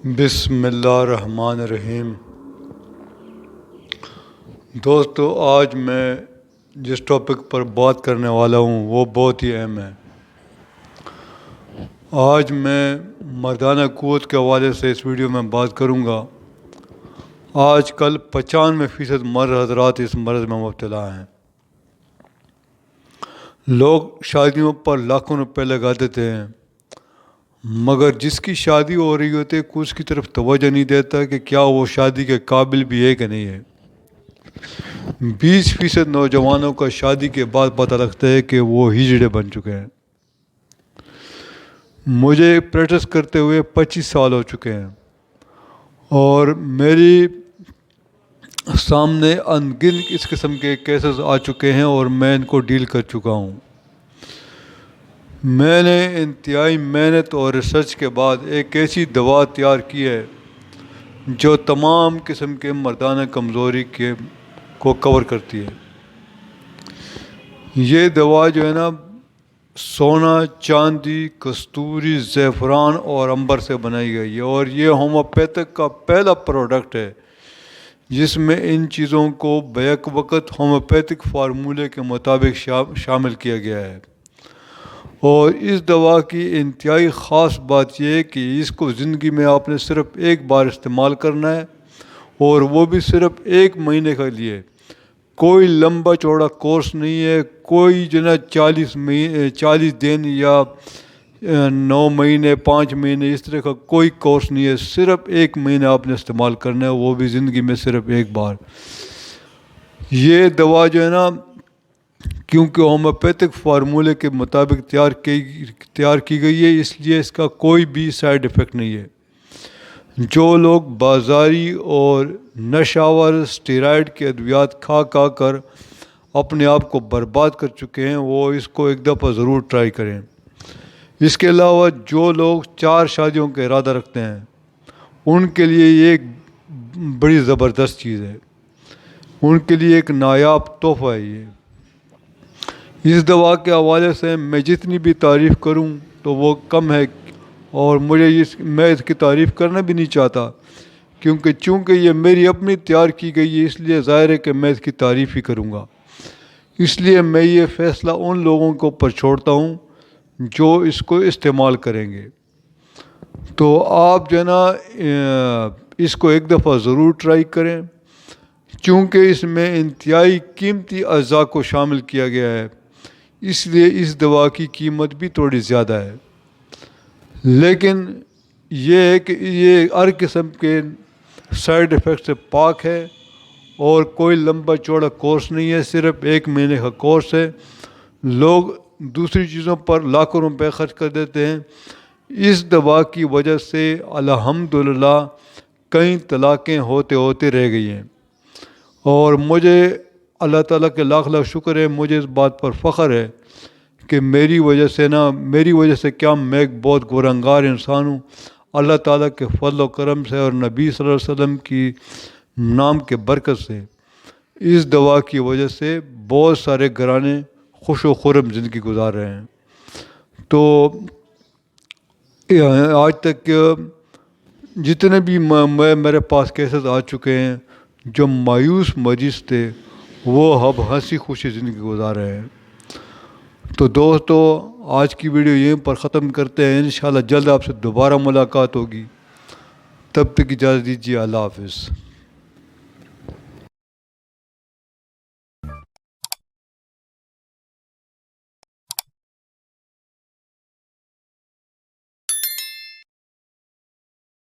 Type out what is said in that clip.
بسم اللہ الرحمن الرحیم۔ دوستو، آج میں جس ٹاپک پر بات کرنے والا ہوں وہ بہت ہی اہم ہے۔ آج میں مردانہ قوت کے حوالے سے اس ویڈیو میں بات کروں گا۔ آج کل 95% مرد حضرات اس مرض میں مبتلا ہیں۔ لوگ شادیوں پر لاکھوں روپے لگا دیتے ہیں، مگر جس کی شادی ہو رہی ہوتی ہے کوئی اس کی طرف توجہ نہیں دیتا کہ کیا وہ شادی کے قابل بھی ہے کہ نہیں ہے۔ 20% نوجوانوں کا شادی کے بعد پتہ لگتا ہے کہ وہ ہجڑے بن چکے ہیں۔ مجھے پریکٹس کرتے ہوئے 25 سال ہو چکے ہیں اور میری سامنے ان گنت اس قسم کے کیسز آ چکے ہیں اور میں ان کو ڈیل کر چکا ہوں۔ میں نے انتہائی محنت اور ریسرچ کے بعد ایک ایسی دوا تیار کی ہے جو تمام قسم کے مردانہ کمزوری کو کور کرتی ہے۔ یہ دوا جو ہے نا، سونا، چاندی، کستوری، زعفران اور عنبر سے بنائی گئی ہے اور یہ ہومیوپیتھک کا پہلا پروڈکٹ ہے جس میں ان چیزوں کو بیک وقت ہومیوپیتھک فارمولے کے مطابق شامل کیا گیا ہے۔ اور اس دوا کی انتہائی خاص بات یہ ہے کہ اس کو زندگی میں آپ نے صرف ایک بار استعمال کرنا ہے اور وہ بھی صرف 1 مہینے کے لیے۔ کوئی لمبا چوڑا کورس نہیں ہے، کوئی جو نا 40 دن یا 9 مہینے 5 مہینے اس طرح کا کوئی کورس نہیں ہے۔ صرف 1 مہینہ آپ نے استعمال کرنا ہے، وہ بھی زندگی میں صرف ایک بار۔ یہ دوا جو ہے نا، کیونکہ ہومیوپیتھک فارمولے کے مطابق تیار کی گئی ہے، اس لیے اس کا کوئی بھی سائیڈ ایفیکٹ نہیں ہے۔ جو لوگ بازاری اور نشہ آور اسٹیرائڈ کے ادویات کھا کر اپنے آپ کو برباد کر چکے ہیں وہ اس کو ایک دفعہ ضرور ٹرائی کریں۔ اس کے علاوہ جو لوگ 4 شادیوں کا ارادہ رکھتے ہیں ان کے لیے یہ ایک بڑی زبردست چیز ہے، ان کے لیے ایک نایاب تحفہ ہے یہ۔ اس دوا کے حوالے سے میں جتنی بھی تعریف کروں تو وہ کم ہے اور میں اس کی تعریف کرنا بھی نہیں چاہتا، چونکہ یہ میری اپنی تیار کی گئی ہے، اس لیے ظاہر ہے کہ میں اس کی تعریف ہی کروں گا۔ اس لیے میں یہ فیصلہ ان لوگوں کے اوپر چھوڑتا ہوں جو اس کو استعمال کریں گے۔ تو آپ جو ہے نا اس کو ایک دفعہ ضرور ٹرائی کریں، چونکہ اس میں انتہائی قیمتی اجزاء کو شامل کیا گیا ہے، اس لیے اس دوا کی قیمت بھی تھوڑی زیادہ ہے۔ لیکن یہ ہے کہ یہ ہر قسم کے سائیڈ ایفیکٹ سے پاک ہے اور کوئی لمبا چوڑا کورس نہیں ہے، صرف 1 مہینے کا کورس ہے۔ لوگ دوسری چیزوں پر لاکھوں روپے خرچ کر دیتے ہیں۔ اس دوا کی وجہ سے الحمدللہ کئی طلاقیں ہوتے رہ گئی ہیں اور مجھے اللہ تعالیٰ کے لاکھ شکر ہے، مجھے اس بات پر فخر ہے کہ میری وجہ سے کیا میں ایک بہت گنہگار انسان ہوں۔ اللہ تعالیٰ کے فضل و کرم سے اور نبی صلی اللہ علیہ وسلم کی نام کے برکت سے اس دوا کی وجہ سے بہت سارے گھرانے خوش و خرم زندگی گزار رہے ہیں۔ تو آج تک جتنے بھی میرے پاس کیسز آ چکے ہیں جو مایوس مریض تھے وہ اب ہنسی خوشی زندگی گزار رہے ہیں۔ تو دوستو، آج کی ویڈیو یہیں پر ختم کرتے ہیں۔ انشاءاللہ جلد آپ سے دوبارہ ملاقات ہوگی، تب تک اجازت دیجیے۔ اللہ حافظ۔